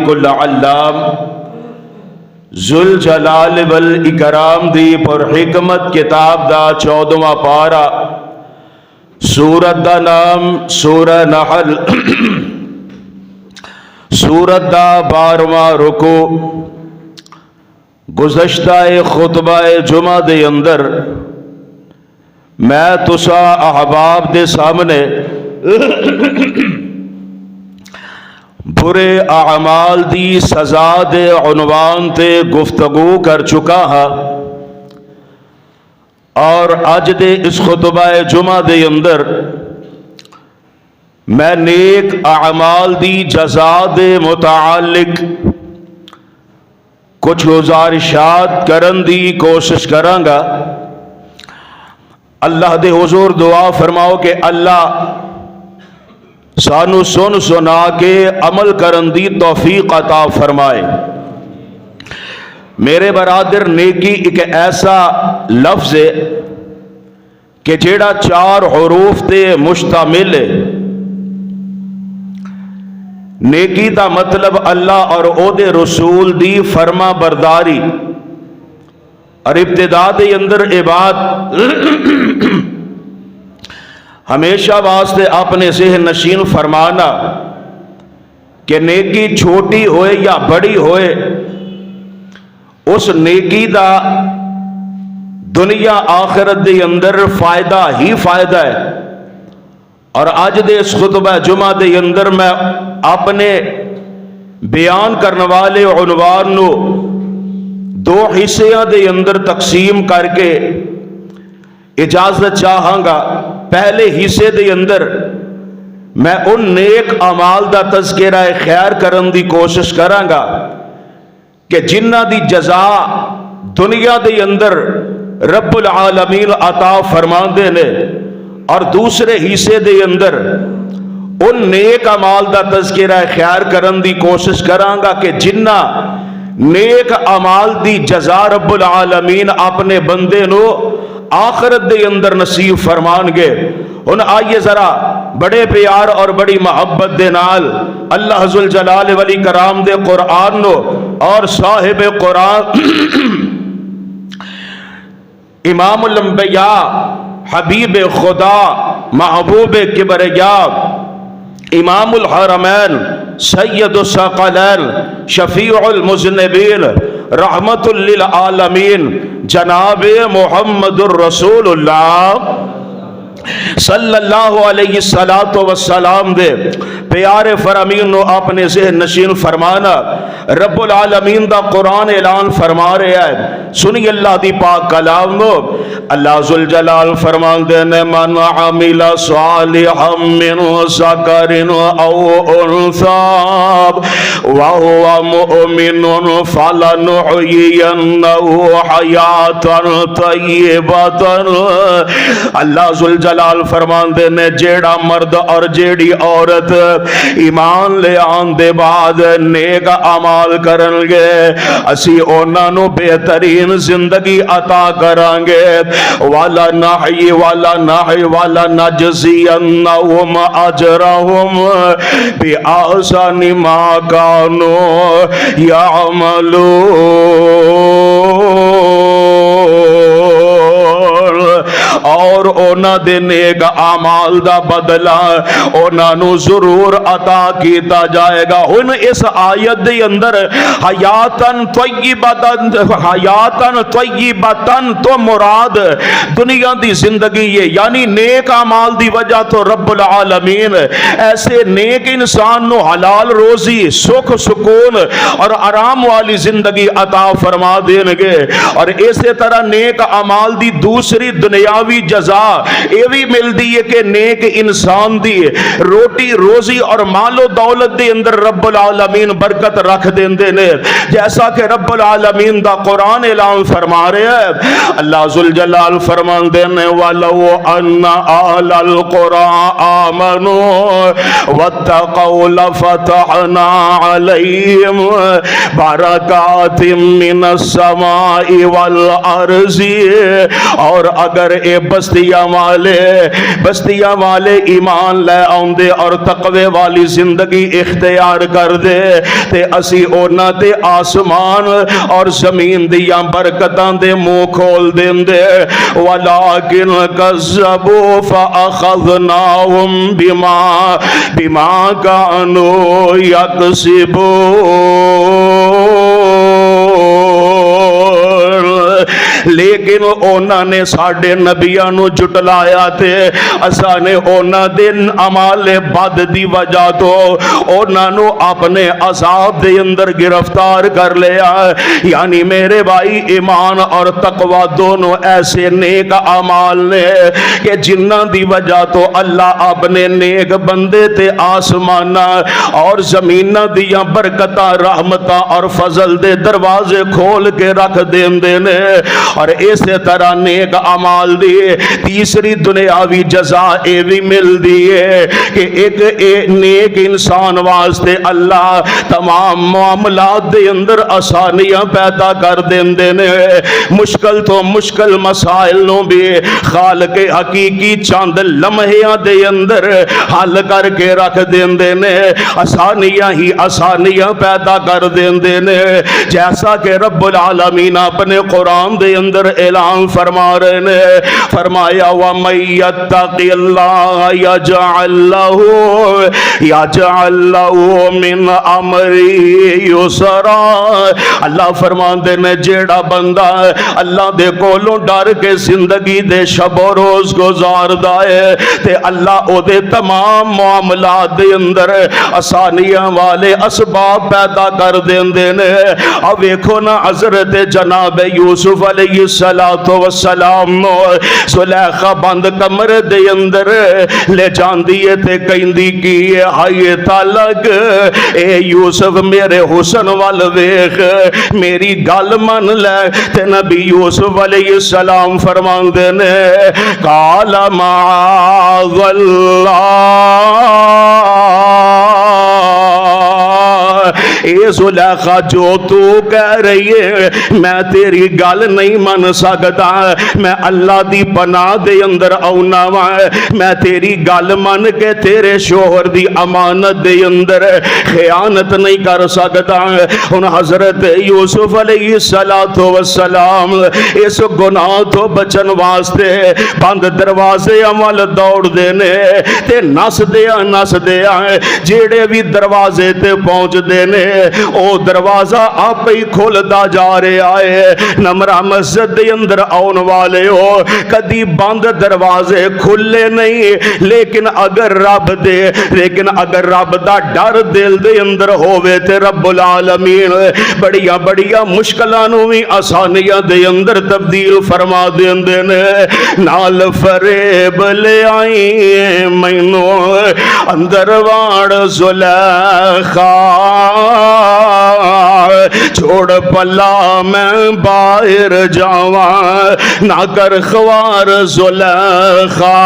کل علام ذل جلال والاکرام دی پر حکمت کتاب دا 14واں پارا سورت دا نام سورہ نحل سورت دا 12واں رکو گزشتہ خطبہ جمعہ دے اندر میں تسا احباب دے سامنے برے اعمال دی سزا دے عنوان تے گفتگو کر چکا ہاں اور اج دے اس خطبہ جمعہ دے اندر میں نیک اعمال دی جزا دے متعلق کچھ گزارشات کرن دی کوشش کراں گا۔ اللہ دے حضور دعا فرماؤ کہ اللہ سانو سن سنا کے عمل کرن دی توفیق عطا فرمائے۔ میرے برادر، نیکی ایک ایسا لفظ ہے کہ جیڑا 4 حروف تے مشتمل ہے۔ نیکی دا مطلب اللہ اور او دے رسول دی فرما برداری، اور ابتدا دے اندر اے بات ہمیشہ واسطے اپنے ذہن نشین فرمانا کہ نیکی چھوٹی ہوئے یا بڑی ہوئے، اس نیکی دا دنیا آخرت دے اندر فائدہ ہی فائدہ ہے۔ اور آج دے اس خطبہ جمعہ دے اندر میں اپنے بیان کرنے والے عنوان نو 2 حصیاں دے اندر تقسیم کر کے اجازت چاہاں گا۔ پہلے حصے دے اندر میں ان نیک اعمال دا تذکرہ خیر کرن دی کوشش کراں گا کہ جنہ دی جزا دنیا دے اندر رب العالمین عطا فرماندے نے، اور دوسرے حصے دے اندر ان نیک اعمال دا تذکرہ خیر کرن دی کوشش کراں گا کہ جنہ نیک اعمال دی جزا رب العالمین اپنے بندے نو آخرت دے اندر نصیب فرمان گے۔ ان آئیے ذرا بڑے پیار اور بڑی محبت دے نال اللہ ذل جلال والاکرام دے قرآن نو اور صاحب قرآن امام الانبیاء حبیب خدا محبوب کبریاء امام الحرمین سید الثقلین شفیع المذنبین رحمت للعالمین جناب محمد الرسول اللہ صلی اللہ علیہ السلام دے پیارے فرامین نو اپنے ذہن نشین فرمانا۔ رب العالمین دا قرآن اعلان فرما رہا ہے، سنی اللہ دی پاک کلام نو۔ اللہ ذوالجلال فرمان دے نے من عمل صالحا من ذکر او انثى وهو مؤمن فلنحيينه حیاة طیبة۔ اللہ ذوالجلال فرمان دے نے جیڑا مرد اور جیڑی عورت ایمان لے آن دے بعد نیک اعمال کرن گے، اسی اونا نو بہترین زندگی عطا کران گے۔ والا نجزینہم اجرہم بِأَحْسَنِ مَا كَانُوا يَعْمَلُونَ۔ اور اونا دے نیک اعمال دا بدلہ اونا نو ضرور عطا کیتا جائے گا۔ ان اس آیت دے اندر حیاتن طیبتن تو مراد دنیا دی زندگی ہے، یعنی نیک اعمال دی وجہ تو رب العالمین ایسے نیک انسان نو حلال روزی، سکھ سکون اور آرام والی زندگی عطا فرما دیں گے۔ اور اسی طرح نیک اعمال دی دوسری دنیاوی جزا یہ بھی ملتی ہے کہ نیک انسان دی روٹی روزی اور مال و دولت دے اندر رب العالمین برکت رکھ دیندے نے، جیسا کہ رب العالمین دا قرآن اعلان فرما رہے ہیں۔ اللہ ذوالجلال فرمان دینے وَلَوْ أَنَّ أَهْلَ الْقُرَىٰ آمَنُوا وَاتَّقَوْا لَفَتَحْنَا عَلَيْهِمْ بَرَكَاتٍ مِّنَ السَّمَاءِ وَالْأَرْضِ۔ اور اگر اے بستیاں والے ایمان لے آندے اور تقوی والی زندگی اختیار کر دے تے اسی اونا تے آسمان اور زمین دیاں برکتاں دے منہ کھول دیندے ولیکن کذبوا فاخذناہم بما کانوا یکسبون لیکن اونا نے ساڑھے نبیان نو جٹلایا تے اسا نے اونا دن عمال بد دی وجہ تو اونا نو اپنے عذاب دے اندر گرفتار کر لیا یعنی میرے بھائی ایمان اور تقوی دونوں ایسے نیک عمال نے کہ جنہ دی وجہ تو اللہ اپنے نیک بندے تے آسمانہ اور زمینہ دیا برکتہ رحمتہ اور فضل دے دروازے کھول کے رکھ دیندے نے اور اسی طرح نیک عمال دی تیسری دنیاوی جزا اے بھی مل دیئے کہ ایک نیک انسان واسطے اللہ تمام معاملات دے اندر آسانیاں پیدا کر دیندے نے مشکل تو مشکل مسائل نو بھی خالق حقیقی چاند لمحیاں دے اندر حل کر کے رکھ دیندے نے آسانیاں ہی آسانیاں پیدا کر دیندے نے جیسا کہ رب العالمین اپنے قرآن دے اندر اعلان فرما رہے نے فرمایا وَمَن يَتَّقِ اللَّهَ يَجْعَل لَّهُ مِنْ أَمْرِهِ يُسْرًا اللہ فرماندے نے جیڑا بندہ اللہ دے کولوں ڈر کے زندگی دے شب و روز گزار دائے تے اللہ او دے تمام معاملات دے اندر آسانیاں والے اسباب پیدا کر دیندے نے اب ویکھو نا حضرت جناب یوسف علیہ السلام زلیخا بند کمر دے اندر لے جاندیے تے کہندی کی ہائے تالک اے یوسف میرے حسن وال ویخ میری گل من لے تے نبی یوسف علیہ السلام فرماندے نے قال معاذ اللہ اے زلیخا جو تو کہہ رہی ہے میں تیری گل نہیں من سکتا میں اللہ دی پناہ دے اندر آؤنا میں تیری گل من کے تیرے شوہر دی امانت دے اندر خیانت نہیں کر سکتا ان حضرت یوسف علیہ السلام اس گناہ تو بچن واسطے بند دروازے عمل دوڑ دینے تے نس دیا جیڑے بھی دروازے تے پہنچ دینے او دروازہ آپ ہی کھولتا جا رہے آئے نمرہ مسجد دے اندر آن والے ہو کدی بند دروازے کھلے نہیں لیکن اگر رب دا ڈر دل دے اندر ہووے تے رب العالمین بڑیا مشکلانوں بھی آسانیاں دے اندر تبدیل فرما دیندے نے نال فریب لے آئی مینو اندر واڑ زلیخا چھوڑ پلا میں باہر جاواں نہ کر خوار زلیخا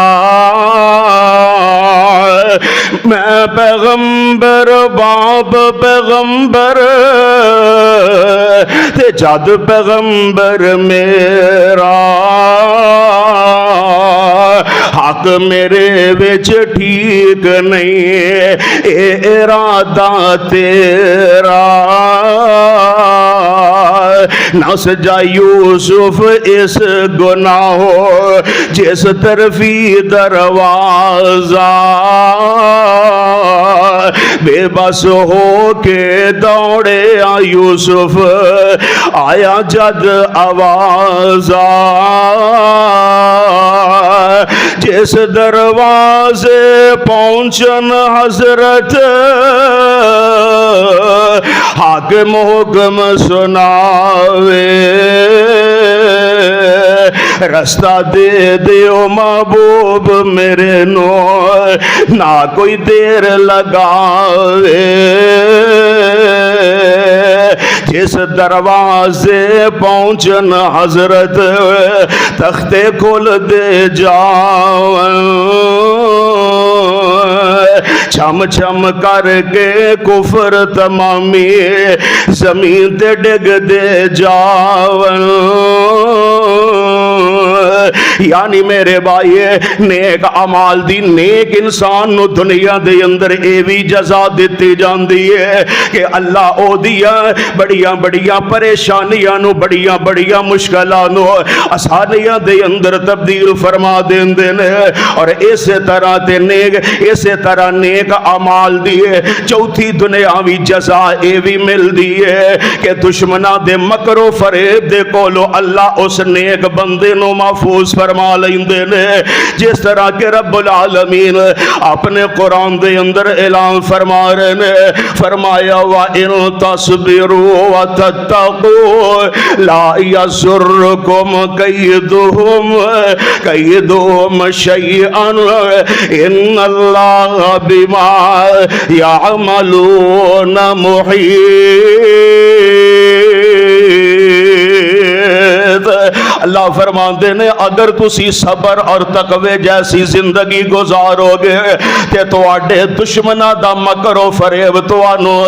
میں پیغمبر باپ پیغمبر تے جد پیغمبر میرا حق میرے وچ ٹھیک نہیں اے ارادہ تیرا نس جا یوسف اس گناہو جس طرفی دروازہ بے بس ہو کے دوڑے یوسف آیا جد آوازہ جس دروازے پہنچن حضرت حاکم حکم سناوے رستہ دے دیو محبوب میرے نو نہ کوئی دیر لگاوے جس دروازے پہنچن حضرت تختے کھول دے جاؤں چھم چھم کر کے کفر تمامی زمین تے ڈگ دے جاؤں یعنی میرے بھائی نیک اعمال دی نیک انسان نو دنیا دے اندر اے وی جزا دتی جاندی ہے کہ اللہ او دیاں بڑیاں بڑیاں پریشانیاں نو بڑیاں بڑیاں مشکلاں نو آسانیاں دے اندر تبدیل فرما دیندے نے۔ اور اسی طرح تے نیک اعمال دی چوتھی دنیاوی جزا اے وی ملدی ہے کہ دشمناں دے مکر و فریب دے کولو اللہ اس نیک بندے نو محفوظ فرما لیندے نے، جس طرح کہ رب العالمین اپنے قرآن دے اندر اعلان فرما رہے نے، فرمایا وَإِن تَصْبِرُوا وَتَتَّقُوا لَا يَضُرُّكُمْ كَيْدُهُمْ شَيْئًا إِنَّ اللَّهَ بِمَا يَعْمَلُونَ مُحِيطٌ۔ اللہ فرماندے نے اگر تسی صبر اور تقوی جیسی زندگی گزارو گے تے تواڈے دشمناں دا مکر و فریب تانوں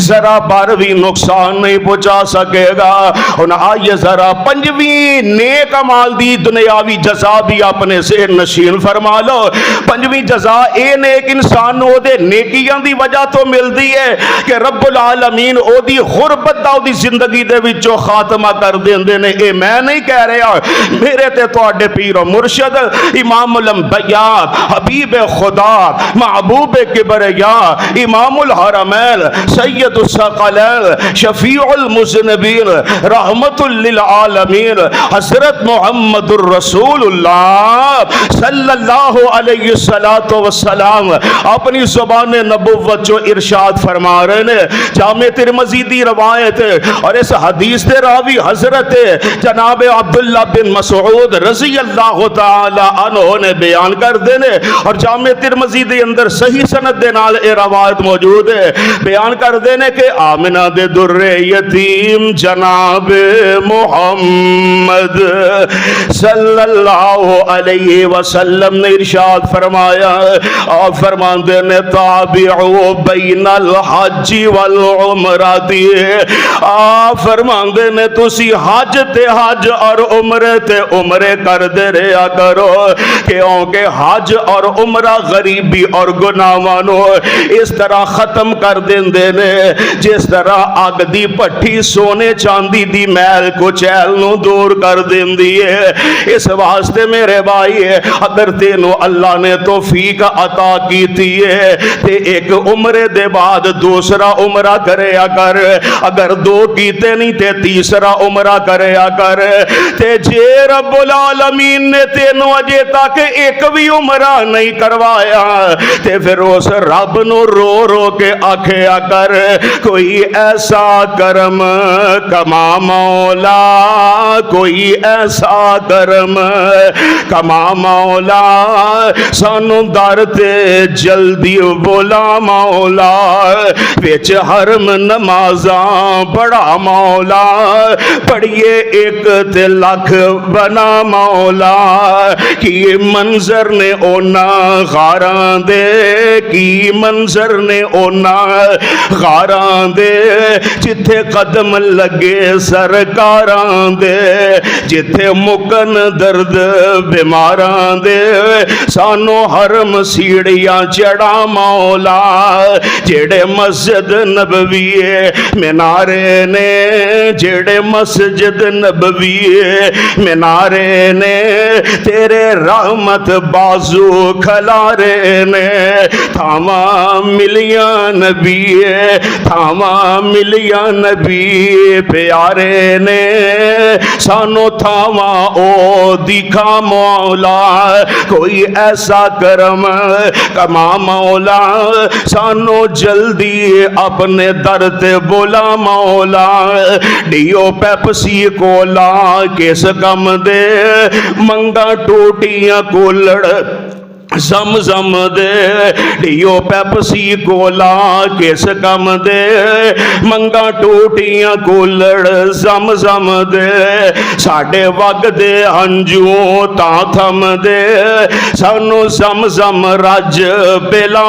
ذرا بار بھی نقصان نہیں پہنچا سکے گا۔ ہن آئیے ذرا پنجویں نیک اعمال دی دنیاوی جزا بھی اپنے سے نشین فرما لو۔ پنجویں جزا اے نیک انسان نو دے نیکیاں دی وجہ تو ملدی ہے کہ رب العالمین او دی غربت دا او دی زندگی دے وچوں خاتمہ کر دیندے نے۔ اے میں نہیں کہہ رہا، میرے تے تواڈے پیر و مرشد امام الانبیاء حبیب خدا محبوب کبریا امام الحرمین سید الثقلین شفیع المذنبین رحمت للعالمین حضرت محمد الرسول اللہ صلی اللہ علیہ وسلم اپنی زبان نبوت جو ارشاد فرما رہے ہیں۔ جامع ترمذی دی روایت اور اس حدیث دے راوی حضرت جناب عبداللہ بن مسعود رضی اللہ تعالی عنہ نے بیان کر دینے، اور جامع ترمذی دے اندر صحیح سند دے نال اے روایت موجود ہے، بیان کر دینے کہ آمنہ دے در یتیم جناب محمد صلی اللہ علیہ وسلم نے ارشاد فرمایا، آپ فرمان دینے تابعو بین الحج والعمرہ دیئے، آپ فرمان دینے تسی حج تے حج اور عمرے تے عمرے کر دے رہا کرو، کہ حج اور عمرہ غریبی اور گناہوانو اس طرح ختم کر دیندے نے جس طرح آگ دی پٹھی سونے چاندی دی میل کو چیل نو دور کر دیندی ہے۔ اس واسطے میرے بھائی اگر تینو اللہ نے توفیق عطا کیتی ہے تے ایک عمرے دے بعد دوسرا عمرہ کرے اگر دو کیتے نہیں تے تیسرا عمرہ کرے اگر تے جے رب العالمین نے تینو اجے تک ایک بھی عمرہ نہیں کروایا تے پھر اس رب نو رو رو کے آکھے اگر کوئی ایسا کرم کما مولا، کوئی ایسا کرم کما مولا، سانو در تے جلدی بولا مولا، ویچ حرم نمازاں بڑا مولا، پڑھئے ایک تے لکھ بنا مولا، کی منظر نے اونا غاران دے، کی منظر نے اونا غاران دے، جتھے قدم لگے سرکاران دے، جتھے مکن درد بیماران دے، سانو حرم سیڑیاں چڑھا مولا، جیڑے مسجد نبوی منارے نے، جیڑے مسجد نبوی منارے نے، تیرے رحمت بازو کھلارے نے، تھاما ملیاں نبی، تھاما ملیاں نبی پیارے نے، سانو تھاما او دکھا مولا، کوئی ایسا کرم کما مولا، سانو جلدی اپنے در تے بولا مولا، ڈیو پیپسی کولا کس کم دے، منگا ٹوٹیاں کولڑ ਜ਼ਮ ਦੇ ਢੀਓ ਪੈਪਸੀ ਕੋਲਾ ਕਿਸ ਕੰਮ ਦੇ ਮੰਗਾ ਟੂਟੀਆਂ ਕੋਲੜ ਜ਼ਮ ਦੇ ਸਾਡੇ ਵਗਦੇ ਹੰਝੂ ਤਾਂ ਥੰਮਦੇ ਸਾਨੂੰ ਜ਼ਮ ਰੱਜ ਬਿਲਾ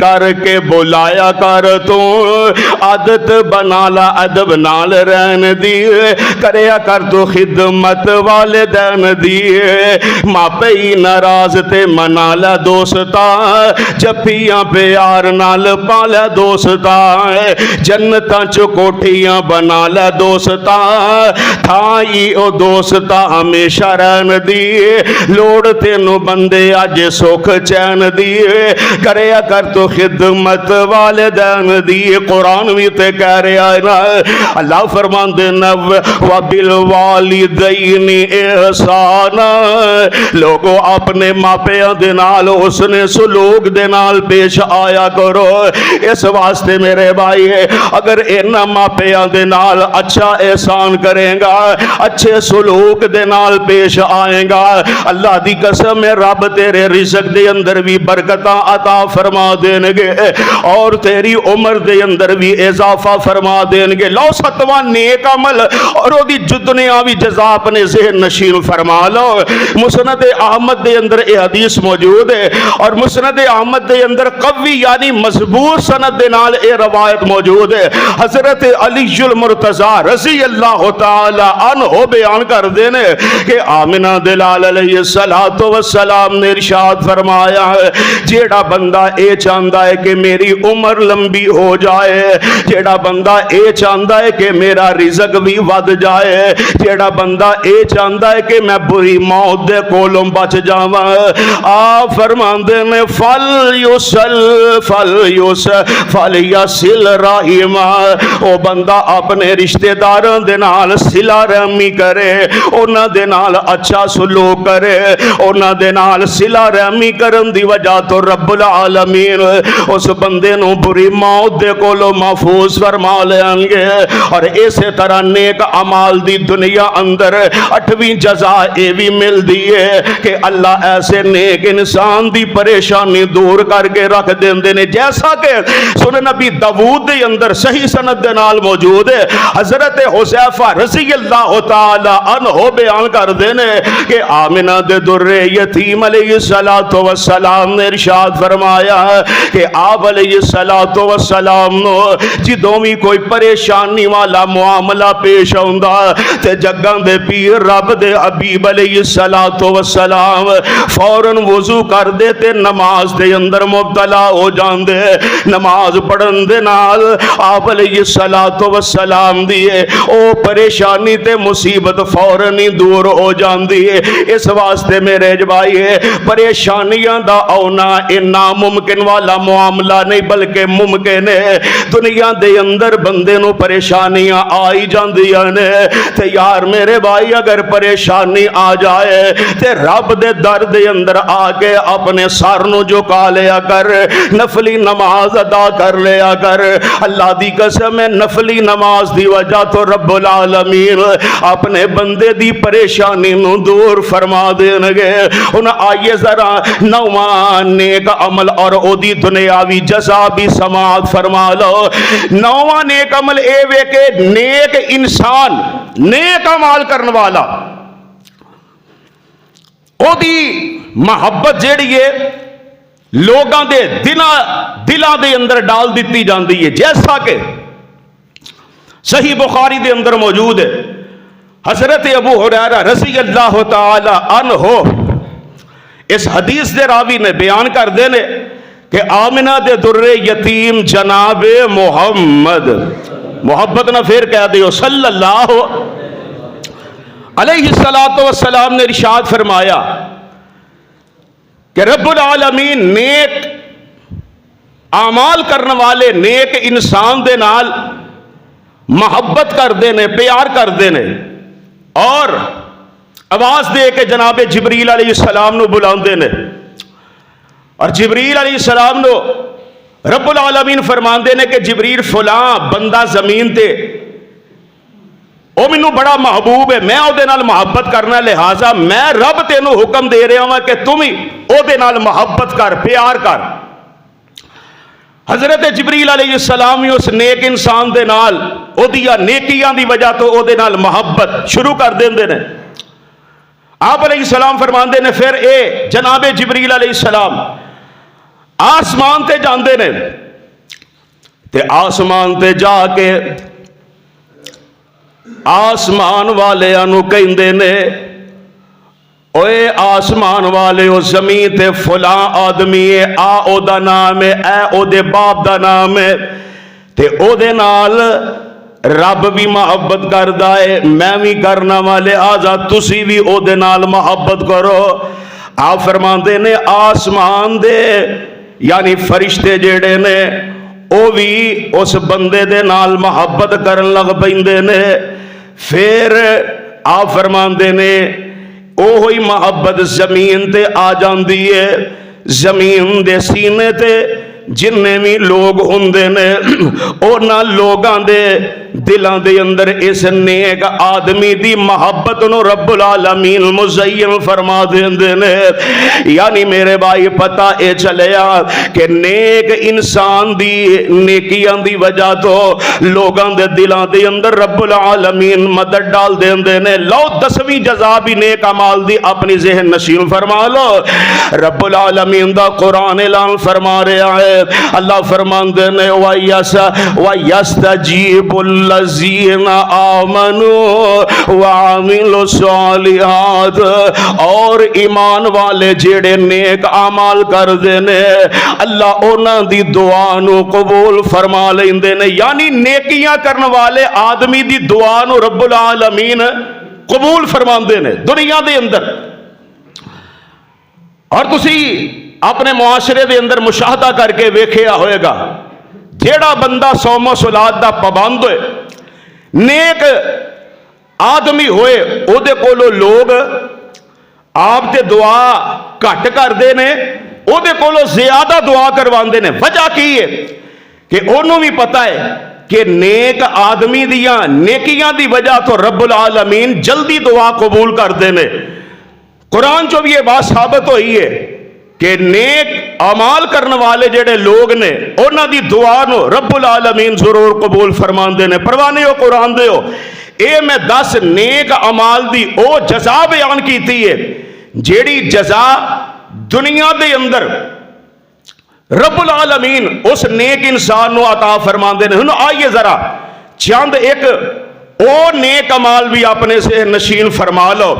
کر کے بلایا کر تو عادت بنا لا ادب نال رہن دی کریا کر تو خدمت والدین دی ماپے ہی ناراض تے منا لا دوستا جپیاں پیار نال پالا دوستا جنتاں چ کوٹھیاں بنا لا دوستا تھائی او دوستا ہمیشہ رہن دی لوڑ تینو بندے اج سکھ چین دی کریا کر تو خدمت والدین دی قرآن بھی تے کہہ رہا ہے نا اللہ فرماندے نو وبالوالدین احسانا لوگوں اپنے ماپیاں دے نال حسن سلوک دے نال پیش آیا کرو اس واسطے میرے بھائی اگر انہاں ماپیاں دے نال اچھا احسان کریں گا اچھے سلوک دے نال پیش آئیں گا اللہ دی قسم ہے رب تیرے رزق دے اندر بھی برکتاں عطا فرما دیں گے اور تیری عمر دے اندر بھی اضافہ فرما دیں گے لو ستواں نیک عمل اور وہ دی دنیاوی جزا اپنے ذہن نشین فرما لو مسند احمد دے اندر یہ حدیث موجود ہے اور مسند احمد دے اندر قوی یعنی مضبوط سند دے نال یہ روایت موجود ہے حضرت علی المرتضی رضی اللہ تعالی عنہ بیان کر دینے کہ آمنہ دلال علیہ السلام نے ارشاد فرمایا ہے جیڑا بندہ اے چاہتا ہے کہ میری عمر لمبی ہو جائے جیڑا بندہ اے چاہتا ہے کہ میرا رزق بھی ود جائے جیڑا بندہ اے چاہتا ہے کہ میں بری موت دے کولوں بچ جاواں آپ فرماندے نے فلیصل رحمہ او بندہ اپنے رشتہ داراں دے نال صلہ رحمی کرے انہاں دے نال اچھا سلوک کرے انہاں دے نال صلہ رحمی کرن دی وجہ تو رب العالمین اس بندے نو بری موت دے کولوں محفوظ فرما لیں گے اور اسی طرح نیک اعمال دی دنیا اندر 8ویں جزا اے بھی مل دی ہے کہ اللہ ایسے نیک انسان دی پریشانی دور کر کے رکھ دیندے نے جیسا کہ سنن نبی داؤد دے اندر صحیح سند دے نال موجود ہے حضرت حذیفہ رضی اللہ تعالی عنہ بیان کر دینے کہ آمنہ دے در یتیم علیہ السلام نے ارشاد فرمایا کہ آپ علیہ السلام نو جدوں بھی کوئی پریشانی والا معاملہ پیش آندا تے جگاں دے پیر رب دے حبیب علیہ السلام فوراً وضو کر دے تے نماز دے اندر مبتلا ہو جاندے نماز پڑھن دے نال آپ علیہ السلام دیئے او پریشانی تے مصیبت فوراً ہی دور ہو جاندی ہے اس واسطے میرے جبائی پریشانیاں دا اونا ان ناممکن والا معاملہ نہیں بلکہ ممکن ہے دنیا دے اندر بندے نو پریشانیاں آئی جاندیاں نے تے یار میرے بھائی اگر پریشانی آ جائے تے رب دے در دے اندر آگے اپنے سر نو جھکا لیا کر نفلی نماز ادا کر لیا کر اللہ دی قسم ہے نفلی نماز دی وجہ تو رب العالمین اپنے بندے دی پریشانی نو دور فرما دینگے انہاں آئیے ذرا 9واں نیک عمل اور او دی دنیاوی جزا بھی سماعت فرما لو 9واں نیک عمل اے وے کہ نیک انسان نیک عمال کرنے والا او دی محبت جیڑی ہے لوگاں دے دلاں دے اندر ڈال دیتی جاندی ہے جیسا کہ صحیح بخاری دے اندر موجود ہے حضرت ابو ہریرہ رضی اللہ تعالی عنہ اس حدیث دے راوی نے بیان کر دینے کہ آمنہ دے در یتیم جناب محمد محبت نہ پھر کہہ دیو صلی اللہ علیہ السلام نے ارشاد فرمایا کہ رب العالمین نیک اعمال کرنے والے نیک انسان دے نال محبت کر دینے پیار کر دینے اور آواز دے کے جناب جبریل علیہ السلام نو بلاؤں دینے اور جبریل علیہ السلام نو رب العالمین فرمان دینے کہ جبریل فلاں بندہ زمین تے او منو بڑا محبوب ہے میں او دے نال محبت کرنا لہذا میں رب تینو حکم دے رہا ہوں کہ تم ہی او دے نال محبت کر پیار کر حضرت جبریل علیہ السلام اس نیک انسان دے نال او دیا نیکیاں دی وجہ تو او دے نال محبت شروع کر دیں دے نے آپ علیہ السلام فرمان دے نے پھر اے جناب جبریل علیہ السلام آسمان تے جاندے نے تے آسمان تے جا کے آسمان والے انو کہندے نے اوے آسمان والے او زمین تے فلاں آدمی ہے، آ او دا نام ہے، اے او دے باپ دا نام ہے، تے او دے نال رب بھی محبت کردا ہے، میں بھی کرنا والے آزا تسی بھی او دے نال محبت کرو۔ آپ فرماندے نے آسمان دے یعنی فرشتے جیڑے نے او بھی اس بندے دے نال محبت کرن لگ پیندے نے۔ پھر آپ فرماندے نے اوہی محبت زمین تے آ جاندی ہے، زمین دے سینے تے جننے بھی لوگ ہوندے نے اونا لوگاں دے دلان دے اندر اس نیک آدمی دی محبت نو رب العالمین مزین فرما دیندے نے۔ یعنی میرے بھائی پتہ اے چلیا کہ نیک انسان دی نیکیاں دی وجہ تو لوگاں دے دلان دے اندر رب العالمین مدد ڈال دیندے نے۔ لو 10ویں جزا بھی نیک اعمال دی اپنی ذہن نشین فرما لو۔ رب العالمین دا قرآن اعلان فرما رہا ہے، اللہ فرماندے نے وَيَسْتَجِيبُ الَّذِينَ آمَنُوا وَعَمِلُوا الصَّالِحَاتِ، اور ایمان والے جیڑے نیک اعمال کر دینے اللہ انہاں دی دعا نو قبول فرما لیندے نے۔ یعنی نیکیاں کرن والے آدمی دی دعا نو رب العالمین قبول فرماندے نے دنیا دے اندر۔ اور تسی اپنے معاشرے دے اندر مشاہدہ کر کے ویکھیا ہوئے گا، جیڑا بندہ صوم و صلات دا پابند ہوئے، نیک آدمی ہوئے، او دے کولو لوگ آپ تے دعا گھٹ کر دے نے، او دے کولو زیادہ دعا کرواندے نے۔ وجہ کی ہے کہ انہوں بھی پتہ ہے کہ نیک آدمی دیاں نیکیاں دی وجہ تو رب العالمین جلدی دعا قبول کر دینے۔ قرآن جو بھی یہ بات ثابت ہوئی ہے کہ نیک اعمال کرنے والے جڑے لوگ نے انہاں دی دعا نو رب العالمین ضرور قبول فرمان دینے۔ پروانے ہو قرآن دے ہو، اے میں 10 نیک اعمال دی او جزا بیان کیتی ہے جیڑی جزا دنیا دے اندر رب العالمین اس نیک انسان نو عطا فرمان دینے۔ ہن آئیے ذرا چند ایک او نیک اعمال بھی اپنے سے نشین فرما لو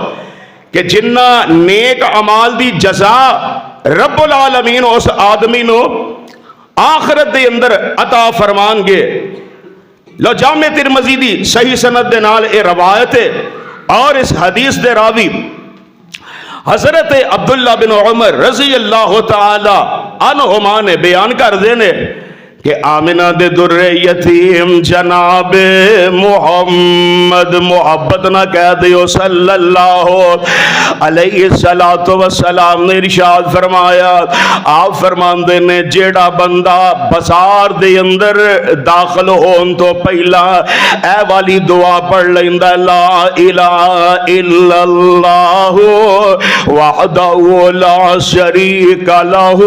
کہ جنہ نیک اعمال دی جزا رب العالمین اس آدمی نو آخرت دے اندر عطا فرمان گے۔ لو جامع ترمذی دی صحیح سند دے نال اے روایت ہے، اور اس حدیث دے راوی حضرت عبداللہ بن عمر رضی اللہ تعالی عنہما نے بیان کر دینے کہ آمنہ دے در یتیم جناب محمد، محبت نہ کہہ دیو صلی اللہ علیہ السلام نے ارشاد فرمایا، آپ فرماندے نے جیڑا بندہ بازار دے اندر داخل ہون تو پہلا اے والی دعا پڑھ لیندہ لا الہ الا اللہ وحدہ لا شریک لہ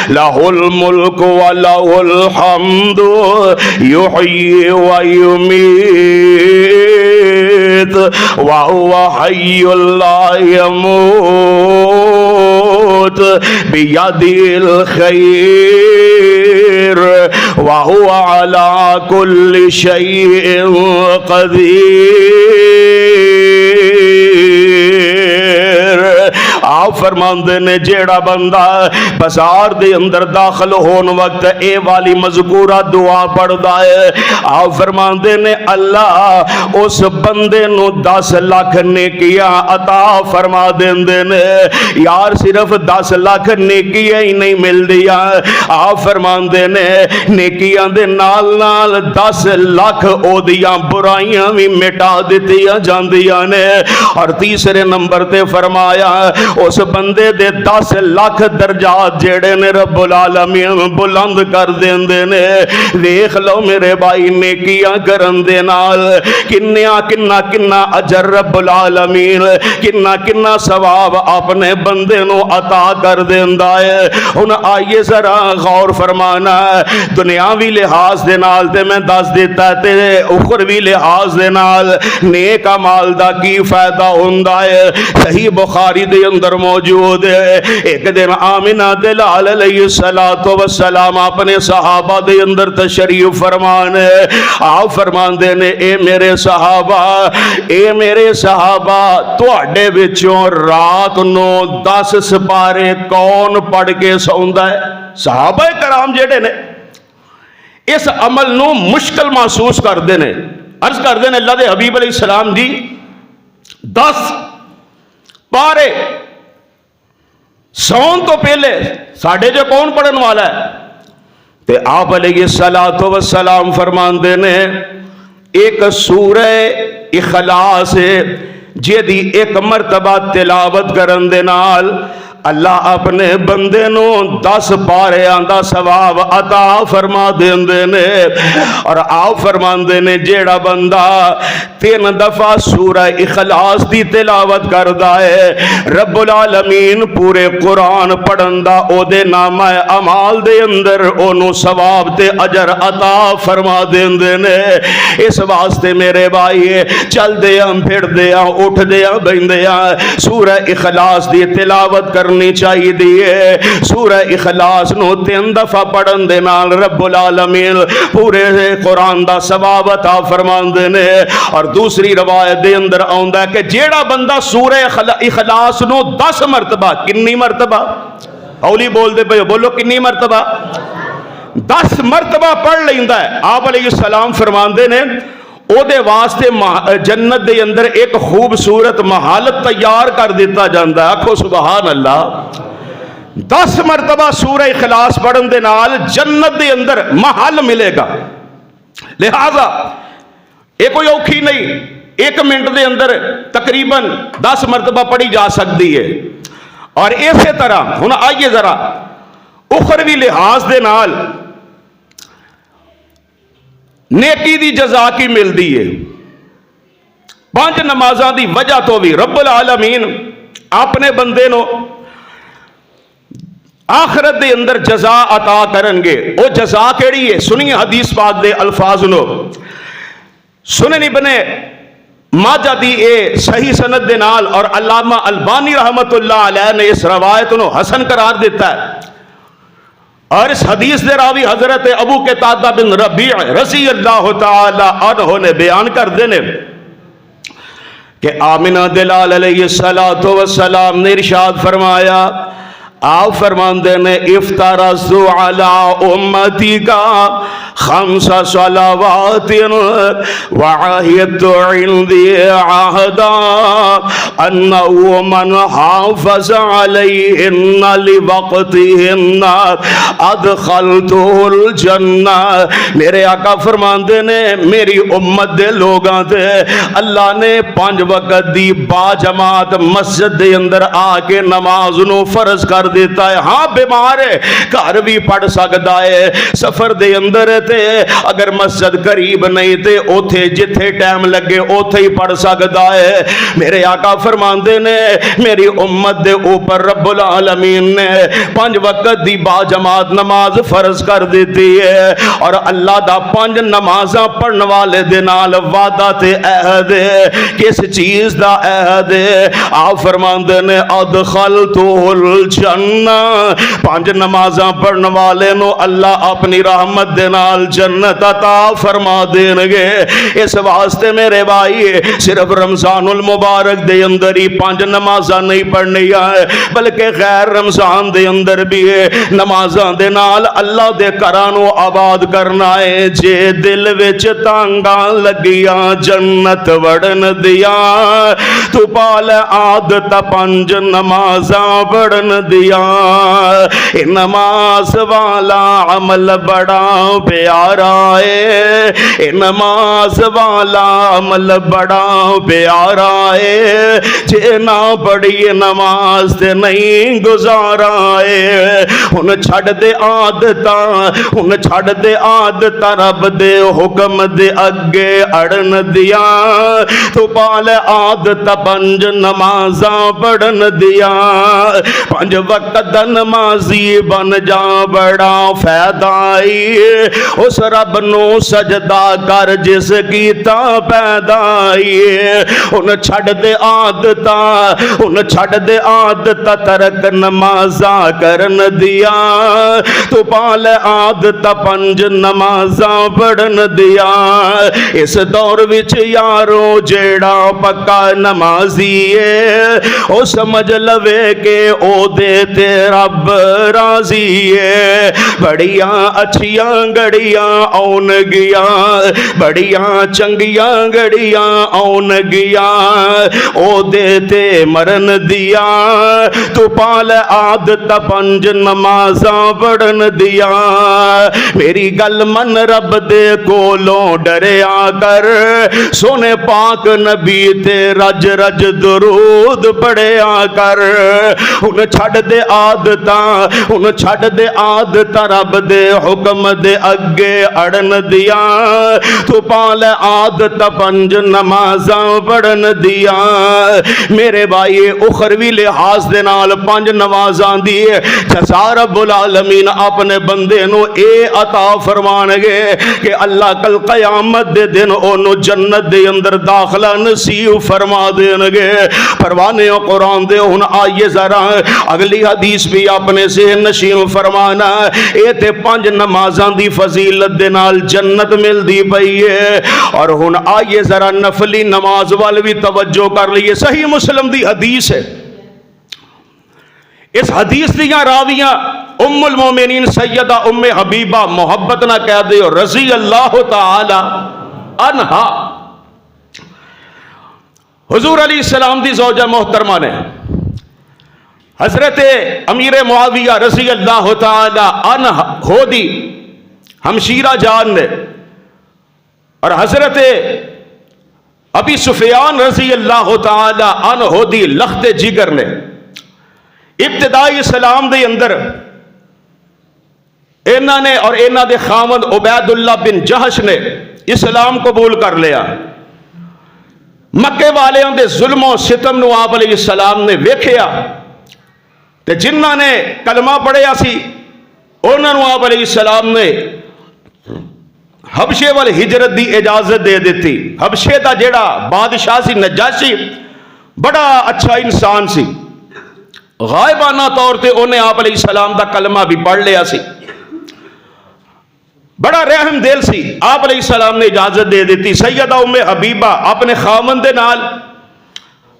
لہ الملک و لہ الحمد یحیی و یمیت وہو حی لا یموت بیدی الخیر وہو علی کل شیء قدیر۔ آپ فرماندے نے جیڑا بندہ بازار دے اندر داخل ہون وقت اے والی مذکورہ دعا پڑھدا ہے، آپ فرماندے نے اللہ اس بندے نو 10 لاکھ نیکیاں عطا فرما دیندے نے۔ یار صرف 10 لاکھ نیکیاں ہی نہیں مل دیا، آپ فرماندے نے نیکیاں دے نال نال 10 لاکھ او دیاں برائیاں بھی مٹا دتیاں جاندیاں نے۔ اور تیسرے نمبر تے فرمایا اس بندے دے 10 لاکھ درجات جیڑے نے رب العالمین بلند کر دیندے نے۔ دیکھ لو میرے بھائی نیکیاں کرن دے نال کنا اجر رب العالمین کنا ثواب اپنے بندے نو عطا کر دیندا ہے۔ ہن آئیے ذرا غور فرمانا، دنیاوی لحاظ دے نال تے میں دس دیتا تے اخروی لحاظ دے نال نیک اعمال دا کی فائدہ ہوندا ہے۔ صحیح بخاری دے اندر موجود موجود ہے۔ ایک دن آمنہ دے لال علیہ السلام اپنے صحابہ دے اندر تشریف فرمان ہے۔ آپ فرمان دے نے اے میرے صحابہ تواڈے وچوں رات نو 10 سپارے کون پڑھ کے سوندا ہے؟ صحابہ کرام جڑے نے اس عمل نو مشکل محسوس کردے نے، عرض کردے نے اللہ دے حبیب علیہ السلام دی 10 پارے سون تو پہلے ساڑھے جو کون پڑھن والا ہے؟ تے آپ علیہ السلام فرمان دے نے ایک سورہ اخلاص ہے جیدی ایک مرتبہ تلاوت کرن دے نال اللہ اپنے بندے نو 10 پارے آندہ ثواب عطا فرما دیندے نے۔ اور آپ فرمان دے نے جیڑا بندہ 3 دفعہ سورہ اخلاص دی تلاوت کردہ ہے رب العالمین پورے قرآن پڑھندہ او دے نامہ اعمال دے اندر انہوں ثواب تے اجر عطا فرما دیندے نے۔ اس واسطے میرے بھائی چل دیاں پھر دیاں اٹھ دیاں بیندیاں سورہ اخلاص دی تلاوت کرنی چاہیے دیئے۔ سورہ اخلاص نو 3 دفعہ پڑھن دے نال رب العالمین پورے قرآن دا ثواب عطا فرمان دے نے۔ اور دوسری روایت دے اندر آندا ہے کہ جیڑا بندہ سورہ اخلاص نو 10 مرتبہ، کنی مرتبہ اولی بول دے پہ بولو کنی مرتبہ 10 مرتبہ پڑھ لیندا ہے، آپ علیہ السلام فرمان دے نے او دے واسطے جنت دے اندر ایک خوبصورت محل تیار کر دیتا جاندہ ہے۔ آکھو سبحان اللہ۔ 10 مرتبہ سورہ اخلاص پڑھن دے نال جنت دے اندر محل ملے گا۔ لہذا ایک کوئی اوکھی نہیں، 1 منٹ دے اندر تقریباً 10 مرتبہ پڑھی جا سکتی ہے۔ اور اسی طرح ہن آئیے ذرا اخروی لحاظ دے نال نیکی دی جزا کی مل دی ہے۔ 5 نمازاں دی وجہ تو بھی رب العالمین اپنے بندے نو آخرت دے اندر جزا عطا کرنگے۔ او جزا کیڑی ہے؟ سنیے حدیث پاک دے الفاظ نو۔ سنن ابن ماجہ دی اے صحیح سند دے نال اور علامہ البانی رحمت اللہ علیہ نے اس روایت نو حسن قرار دیتا ہے۔ اور اس حدیث دے راوی حضرت ابو قتادہ بن ربیع رضی اللہ تعالی عنہ نے بیان کر دینے کہ آمنہ دلال علیہ السلام نے ارشاد فرمایا، آپ فرمان دینے افترضو علی امتی کا 5 صلوات وعہدت عندی عہدا انہو من حافظ علیہن لوقتہن ادخلتہ الجنہ۔ میرے آقا فرمان دینے میری امت دے لوگاں دے اللہ نے 5 وقت دی با جماعت مسجد دے اندر آکے نماز نو فرض کر دیتا ہے۔ ہاں بیمار ہے گھر بھی پڑھ سکتا ہے، سفر دے اندر تے اگر مسجد قریب نہیں تے اوتھے جتھے ٹائم لگے اوتھے ہی پڑھ سکتا ہے۔ میرے آقا فرماندے نے میری امت دے اوپر رب العالمین نے 5 وقت دی با جماعت نماز فرض کر دیتی ہے، اور اللہ دا 5 نمازاں پڑھن والے دے نال وعدہ تے عہد ہے۔ کس چیز دا عہد ہے؟ آپ فرماندے نے ادخلتہ الجنہ، 5 نمازاں پڑھن والے نو اللہ اپنی رحمت دے نال جنت عطا فرما دین گے۔ اس واسطے میرے بھائی صرف رمضان المبارک دے اندر ہی 5 نمازاں نہیں پڑھنی ہے، بلکہ غیر رمضان دے اندر بھی نمازاں دے نال اللہ دے گھراں نو آباد کرنا ہے۔ جے دل وچ تانگاں لگیاں جنت وڑن دیاں، تو پال عادت 5 نمازاں پڑھن دیاں۔ نماز والا عمل بڑا پیارا ہے، نماز والا عمل بڑا پیارا ہے، جے نہ پڑھی نماز تے نہیں گزارا ہے۔ ہن چھڑ دے عادتاں، ہن چھڑ دے عادتاں رب دے حکم دے اگے اڑن دیاں، تو پال عادت 5 نمازاں پڑھن دیاں۔ 5 وقت نمازی بن جا بڑا فائدہ اس رب نو سجدہ کر جس کیتا پیدا ان چھڑ دے عادت ترک نمازاں کرن دیا تو پال عادت پنج نمازاں پڑھن دیا اس دور وچ یارو جیڑا پکا نمازی ہے او سمجھ لوے کہ او دے تے رب راضی ہے بڑیاں اچھیاں گڑیاں آن گیا بڑیاں چنگیاں گڑیاں آن گیا او دے تے مرن دیا تو پال عادت پنج نمازاں پڑھن دیا میری گل من رب دے کولوں ڈریا کر سونے پاک نبی تے رج رج درود پڑھیا کر ان چھڑ دے عادتاں رب دے حکم دے اگے اڑن دیا تو پال عادت پنج نمازاں پڑھن دیا میرے بھائی اخروی لحاظ دے نال پنج نمازاں دی جزا رب العالمین اپنے بندے نو اے عطا فرمان گے کہ اللہ کل قیامت دے دن انو جنت دے اندر داخلہ نصیب فرما دین گے پروانے قرآن دے ہن آئیے ذرا اگلی حدیث بھی اپنے ذہن نشین فرمانا اے تے پنج نمازاں دی فضیلت دے نال جنت مل دی پئی ہے اور ہن آئیے ذرا نفلی نماز وال بھی توجہ کر لیے صحیح مسلم دی حدیث ہے اس حدیث دیاں راویاں ام المومنین سیدہ ام حبیبہ محبت نہ کہہ دے رضی اللہ تعالی عنہا حضور علیہ السلام دی زوجہ محترمہ نے حضرت امیر معاویہ رضی اللہ تعالی عنہ ہو دی ہمشیرہ جان نے اور حضرت ابی سفیان رضی اللہ تعالی عنہ ہو دی لخت جگر نے ابتدائی اسلام دے اندر انہاں نے اور انہاں دے خاوند عبید اللہ بن جہش نے اسلام قبول کر لیا مکے والیاں دے ظلم و ستم نو آپ علیہ السلام نے ویکھیا تے جنہاں نے کلمہ پڑھیا سی انہاں نو آپ علیہ السلام نے حبشے وال ہجرت دی اجازت دے دیتی حبشے دا جیڑا بادشاہ سی نجاشی بڑا اچھا انسان سی غائبانہ طور تے انہیں آپ علیہ السلام دا کلمہ بھی پڑھ لیا سی بڑا رحم دل سی آپ علیہ السلام نے اجازت دے دیتی سیدہ ام حبیبہ اپنے خاوند دے نال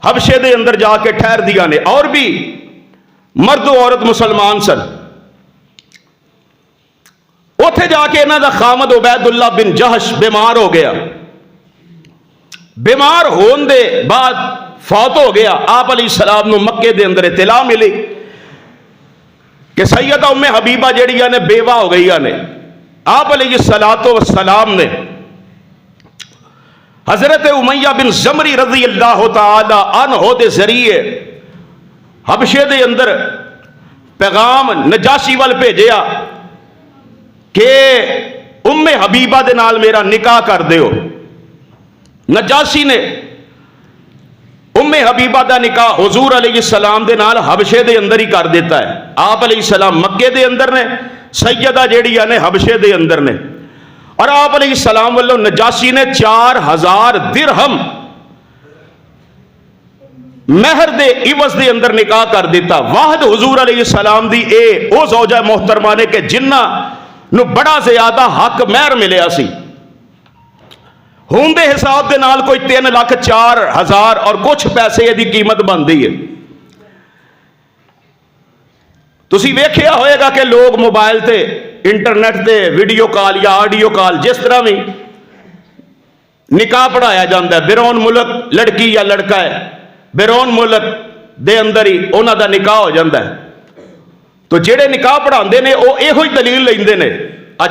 حبشے دے اندر جا کے ٹھہر دیا نے اور بھی مرد و عورت مسلمان سن اوتھے جا کے انہاں دا خاوند عبید اللہ بن جہش بیمار ہو گیا بیمار ہون دے بعد فوت ہو گیا آپ علیہ السلام نو مکے دے اندر اطلاع ملی کہ سیدہ ام حبیبہ جیڑی نے بیوہ ہو گئی نے آپ علیہ السلام نے حضرت امیہ بن زمری رضی اللہ تعالی عنہ دے ذریعے حبشے دے اندر پیغام نجاشی وال بھیجیا کہ ام حبیبہ دے نال میرا نکاح کر دیو نجاشی نے ام حبیبہ دا نکاح حضور علیہ السلام دے نال حبشے دے اندر ہی کر دیتا ہے آپ علیہ السلام مکے دے اندر نے سیدہ جیڑی نے حبشے دے اندر نے اور آپ علیہ السلام والوں نجاشی نے 4000 درہم مہر دے عوض دے اندر نکاح کر دیتا واحد حضور علیہ السلام دی او زوجہ محترمہ نے کہ جنہ نو بڑا زیادہ حق مہر ملیا سی ہون دے حساب دے نال کوئی 3,04,000 اور کچھ پیسے دی قیمت بن دی ہے تسی ویکھیا ہوئے گا کہ لوگ موبائل تے انٹرنیٹ تے ویڈیو کال یا آڈیو کال جس طرح بھی نکاح پڑھایا جاندہ ہے بیرون ملک لڑکی یا لڑکا ہے بیرون ملک دے اندر ہی انہاں دا نکاح ہو جاندہ ہے تو جڑے نکاح پڑھاندے نے او اے ہوئی دلیل لیندے نے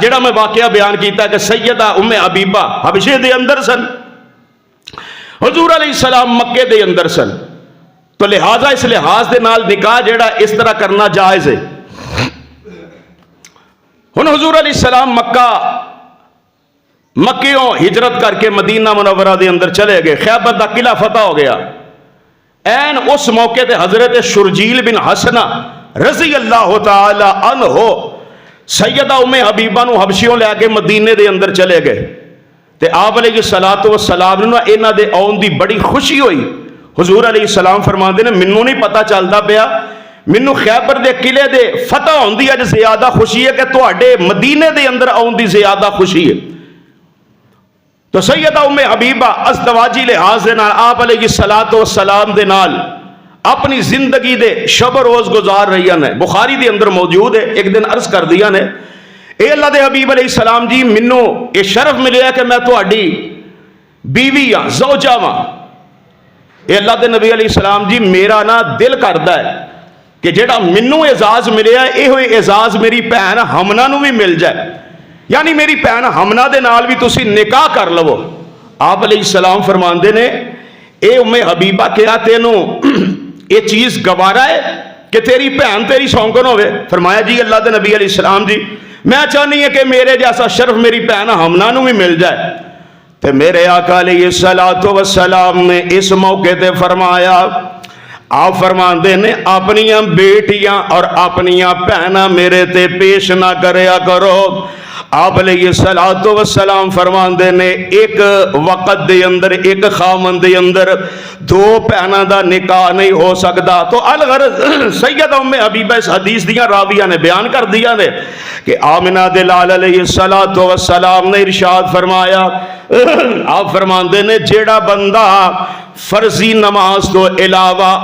جڑا میں واقعہ بیان کیتا کہ سیدہ ام حبیبہ حبشے دے اندر سن حضور علیہ السلام مکے دے اندر سن تو لہٰذا اس لحاظ دے نال نکاح جڑا اس طرح کرنا جائز ہے ہن حضور علیہ السلام مکیوں ہجرت کر کے مدینہ منورہ دے اندر چلے گئے خیبر دا قلعہ فتح ہو گیا این اس موقع تے حضرت شرجیل بن حسنہ رضی اللہ تعالی عنہ سیدہ حبیبہ نو حبشیوں لے کے مدینے دے اندر چلے گئے تے آپ علیہ الصلوۃ والسلام نے انہاں دے آن دی بڑی خوشی ہوئی. حضور علیہ السلام فرماندے نے مینوں نہیں پتہ چلدا پیا، مینوں خیبر دے قلعے دے فتح ہوندی اج زیادہ خوشی ہے کہ تواڈے مدینے دے اندر آن دی زیادہ خوشی ہے. تو سیدہ حبیبہ ازدواجی لحاظ دے نال آپ علیہ الصلوۃ والسلام دے نال اپنی زندگی دے شب روز گزار رہی ہیں. بخاری دے اندر موجود ہے. ایک دن عرض کر دیا نے اے اللہ دے حبیب علیہ السلام جی منو یہ شرف ملیا کہ میں تہاڈی بیوی ہاں، زوجہ ہاں. اے اللہ دے نبی علیہ السلام جی میرا نا دل کردا ہے کہ جیڑا منو اعزاز ملیا ہے یہ ہوئے اعزاز میری بہن ہمنا نو بھی مل جائے، یعنی میری بہن ہمنا دے نال بھی تسی نکاح کر لو. آپ علیہ السلام فرماندے نے اے حبیبہ کیا تینوں یہ چیز گوارا ہے کہ تیری بہن تیری سونگن ہوئے؟ فرمایا جی اللہ دے نبی علیہ السلام جی میں چاہنی ہے کہ میرے جیسا شرف میری بہن ہمنا نو بھی مل جائے. تے میرے آقا علیہ الصلوۃ والسلام نے اس موقع تے فرمایا، آپ فرماندے نے اپنیاں بیٹیاں اور اپنیاں بہناں میرے تے پیش نہ کریا کرو. آپ علیہ الصلوۃ والسلام فرماندے نے ایک وقت دے اندر ایک خامن دے اندر دو بہناں دا نکاح نہیں ہو سکتا. تو الغرض سیدہ حبیبہ اس حدیث دیاں راویہ نے بیان کر دیا نے کہ آمنہ دے لال علیہ الصلوۃ والسلام نے ارشاد فرمایا، آپ فرماندے نے جیڑا بندہ فرضی نماز تو علاوہ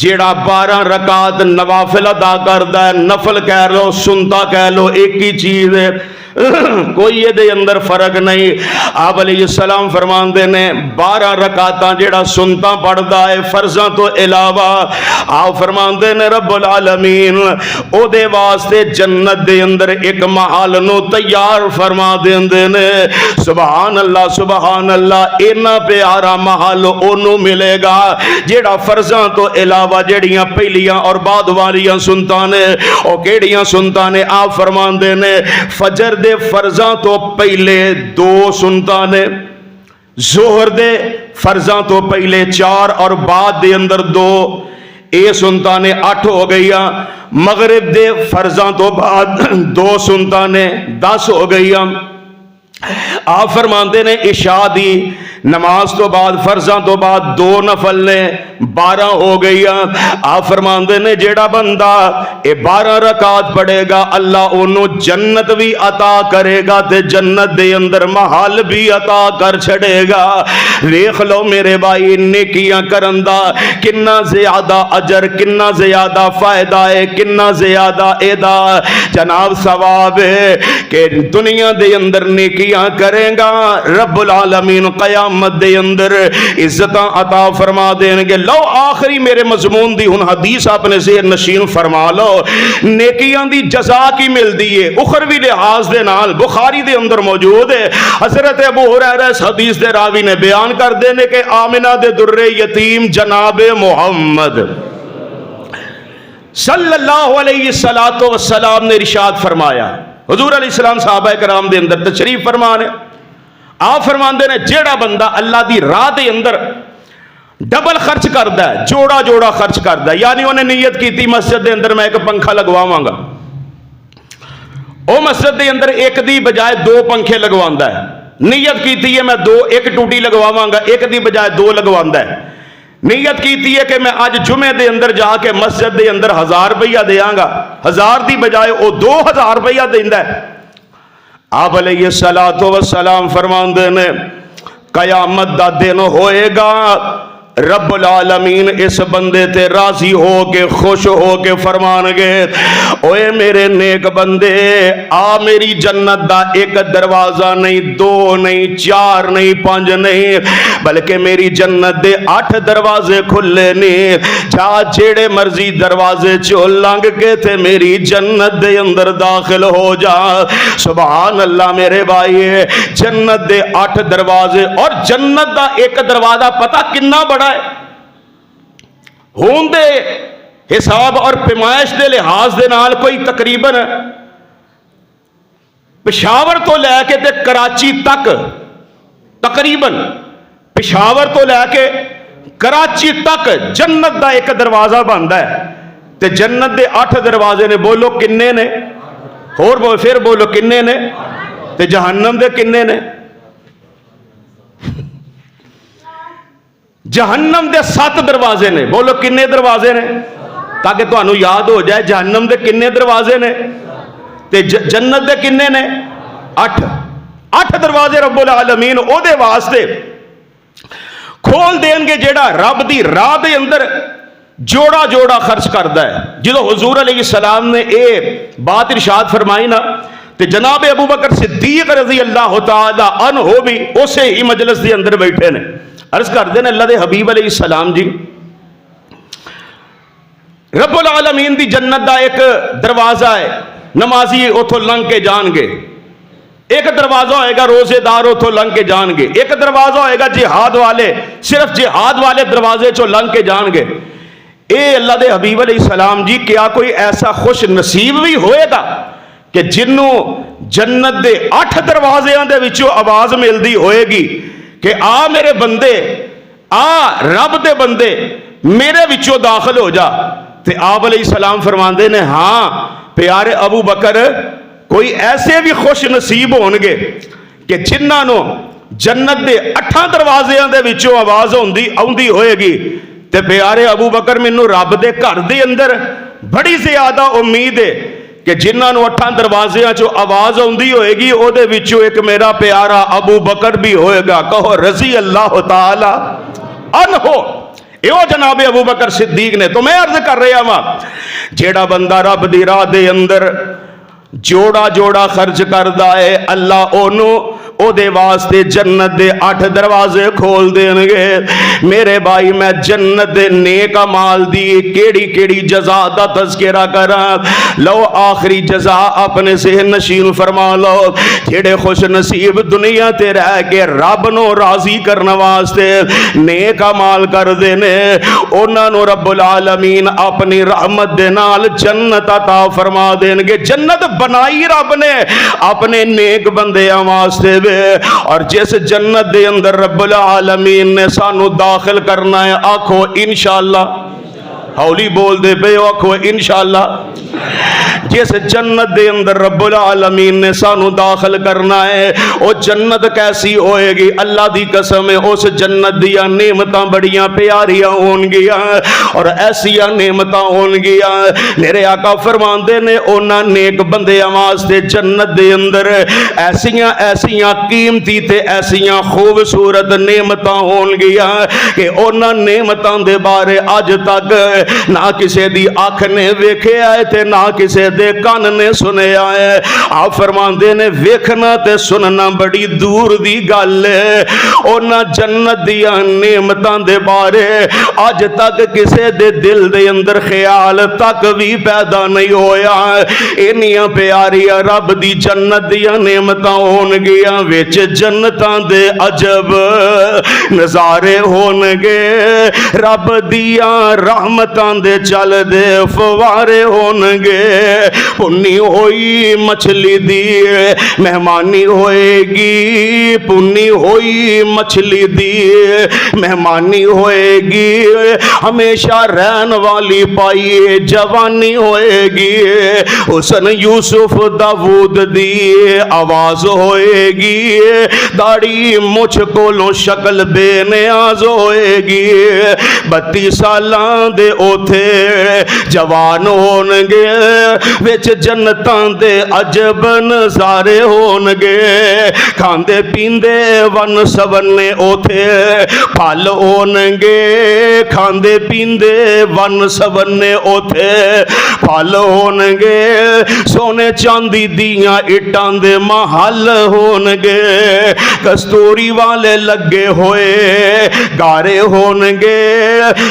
جیڑا 12 رکعت نوافل ادا کردا ہے، نفل کہہ لو سنتا کہہ لو ایک ہی چیز ہے، کوئی یہ دے اندر فرق نہیں. آپ علیہ السلام فرماندے نے 12 رکعتاں جیڑا سنتا پڑھدا ہے فرضاں تو علاوہ، آپ فرماندے نے رب العالمین او دے واسطے جنت دے اندر ایک محل نو تیار فرما دیندے نے. سبحان اللہ سبحان اللہ، اینا پیارا محل اونوں ملے گا جیڑا فرضاں تو علاوہ جڑیاں پہلیاں اور بعد والیاں سنتاں نے. او کیڑیاں سنتاں نے؟ آپ فرماندے نے فجر دے فرضاں تو پہلے 2 سنتاں نے، ظہر دے فرضاں تو پہلے 4 اور بعد دے اندر 2، اے سنتاں نے 8 ہو گئیاں. مغرب دے فرضاں تو بعد 2 سنتاں نے 10 ہو گئیاں. آپ فرماندے نے عشاء دی نماز تو بعد فرضاں تو بعد 2 نفل نے 12 ہو گئی. آپ فرماندے نے جیڑا بندہ اے 12 رکعات پڑھے گا اللہ انہوں جنت بھی عطا کرے گا تے جنت دے اندر محل بھی عطا کر چھڑے گا. ویکھ لو میرے بھائی نیکیاں کرندا کنا زیادہ اجر، کنا زیادہ فائدہ ہے، کنا زیادہ ادا جناب ثواب ہے کہ دنیا دے اندر نیکیاں کریں گا رب العالمین قیامت دے اندر عزتاں عطا فرما دیں گے. لو آخری میرے مضمون دی ہن حدیث آپ نے ذہن نشین فرما لو، نیکیاں دی جزا کی ملدی ہے اخروی لحاظ دے نال. بخاری دے اندر موجود ہے، حضرت ابو ہریرہ اس حدیث دے راوی نے بیان کر دینے کہ آمنہ دے در یتیم جناب محمد صلی اللہ علیہ وسلم نے ارشاد فرمایا. حضور علیہ السلام صحابہ کرام دے اندر تشریف فرمانے، آپ فرماندے نے جیڑا بندہ اللہ دی راہ دے اندر ڈبل خرچ کردا ہے، جوڑا جوڑا خرچ کردا ہے، یعنی انہیں نیت کی تھی مسجد دے اندر میں ایک پنکھا لگواواں گا، او مسجد دے اندر ایک دی بجائے 2 پنکھے لگواندا ہے. نیت کی تھی ہے میں 2 ایک ٹوٹی لگواواں گا، ایک دی بجائے 2 لگواندا ہے. نیت کی تھی ہے کہ میں آج جمعے دے اندر جا کے مسجد دے اندر 1000 روپیہ دیاں گا، 1000 دی بجائے او 2000 روپیہ دیندا ہے. آپ علیہ السلام فرماندے نے قیامت دا دن ہوئے گا رب العالمین اس بندے تے راضی ہو کے خوش ہو کے فرمان گے اوے میرے نیک بندے آ میری جنت دا ایک دروازہ نہیں 2 نہیں 4 نہیں 5 نہیں بلکہ میری جنت دے 8 دروازے کھلے نہیں، جا جیڑے مرضی دروازے چو لنگ کے تے میری جنت دے اندر داخل ہو جا. سبحان اللہ میرے بھائی، جنت دے 8 دروازے اور جنت دا ایک دروازہ پتہ کنا بڑا ہون دے حساب اور پیمائش دے لحاظ دے نال کوئی تقریباً پشاور تو لے کے تے کراچی تک، تقریباً پشاور تو لے کے کراچی تک جنت دا ایک دروازہ بندا ہے. تے جنت دے 8 دروازے نے. بولو کنے نے؟ اور بولو پھر بولو کنے نے؟ تے جہنم دے کنے نے؟ جہنم دے 7 دروازے نے. بولو کنے دروازے نے؟ تاکہ تمہیں یاد ہو جائے جہنم دے کنے دروازے نے تے جنت دے کنے نے؟ 8 دروازے رب العالمین او دے واسطے کھول دین گے جیڑا رب دی راہ دے اندر جوڑا جوڑا خرچ کردا ہے. جدو حضور علیہ السلام نے اے بات ارشاد فرمائی نا تے جناب ابو بکر صدیق رضی اللہ تعالی عنہ بھی اسے ہی مجلس دے اندر بیٹھے نے. عرض کر دیں اللہ دے حبیب علیہ السلام جی رب العالمین دی جنت دا ایک دروازہ ہے, نمازی اتھوں لنگ کے جان گے. ایک دروازہ ہوئے گا روزے دار اتھوں لنگ کے جان گے. ایک دروازہ ہوئے گا جہاد والے, صرف جہاد والے دروازے چو لنگ کے جان گے. اے اللہ دے حبیب علیہ السلام جی کیا کوئی ایسا خوش نصیب بھی ہوئے گا کہ جنوں جنت دے 8 دروازیاں دے وچوں آواز ملدی ہوئے گی کہ آ میرے بندے, آ رب دے بندے میرے وچوں داخل ہو جا. تے آپ علیہ السلام فرماندے نے ہاں پیارے ابو بکر کوئی ایسے بھی خوش نصیب ہونگے کہ جنہاں نو جنت دے 8 دروازیاں دے وچوں آواز آوندی ہوئے گی. تے پیارے ابو بکر مینوں رب دے گھر دے اندر بڑی زیادہ امید ہے کہ جنہاں نو 8 دروازیاں چو آواز آوندی ہوئے گی او دے وچوں ایک میرا پیارا ابو بکر بھی ہوئے گا. کہو رضی اللہ تعالی عنہ. ایو جناب ابو بکر صدیق نے. تو میں عرض کر رہا ہوں جیڑا بندہ رب دی راہ دے اندر جوڑا جوڑا خرچ کردا ہے اللہ اونوں او دے واسطے جنت دے 8 دروازے کھول دین گے. میرے بھائی میں جنت دے نیک اعمال دی کیڑی کیڑی جزا دا تذکرہ کراں. لو آخری جزا اپنے ذہن نشین فرما لو. جڑے خوش نصیب دنیا تے رہ کے رب نو راضی کرن واسطے نیک اعمال کردے نے انہاں نو رب العالمین اپنی رحمت دے نال جنت عطا فرما دین گے. جنت بنائی رب نے اپنے نیک بندیاں واسطے. اور جس جنت دے اندر رب العالمین نے سانو داخل کرنا ہے آکھو انشاءاللہ. ہولی بول دے پے آکھو انشاءاللہ. جس جنت دے اندر رب العالمین نے سانو داخل کرنا ہے او جنت کیسی ہوئے گی؟ اللہ دی قسم ہے اس جنت دیا نعمتاں بڑیاں پیاریاں ہون گیا اور ایسیاں نعمتاں ہون گیا. میرے آقا فرماندے نے اونا نیک بندے واسطے جنت دے اندر ایسیاں ایسیاں قیمتی تے ایسیاں خوبصورت نعمتاں ہون گیا کہ اونا نعمتاں دے بارے اج تک نہ کسے دی آنکھ نے ویکھے آئے تے نہ کسے دے کان نے سنے آئے. آپ فرماندے نے ویکھنا تے سننا بڑی دور دی گل ہے. اونا جنت دیا نعمتاں دے بارے اج تک کسے دے دل دے اندر خیال تک بھی پیدا نہیں ہویا. انیاں پیاریاں رب دی جنت دیا نعمتاں ہون گیا وچ جنتاں دے عجب نظارے ہون گے. رب دیا رحمتاں دے چل دے فوارے ہون گے. پنی ہوئی مچھلی دی مہمانی ہوئے گی, پنی ہوئی مچھلی دی مہمانی ہوئے گی. ہمیشہ رہن والی پائی جوانی ہوئے گی. حسن یوسف داود دی آواز ہوئے گی. داڑھی مجھ کولوں شکل بے نیاز ہوئے گی. 32 سالاں دے اوتھے جوان ہون گے وچ جنتاں دے عجب نظارے ہون گے. کھاندے پیندے ون سونے اوتھے پھل ہون گے. کھاندے پیندے ون سونے اوتھے پھل ہون گے. سونے چاندی دیاں اٹاں دے محل ہون گے. کستوری والے لگے ہوئے گارے ہون گے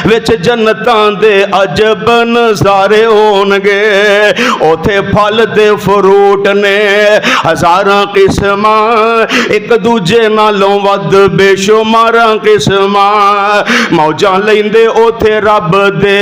وچ جنتاں دے عجب نظارے ہون گے. اوتھے پھل تے فروٹ نے ہزاراں قسماں ایک دوجے نالوں ود بے شماراں قسماں. موجاں لیندے اوتھے رب دے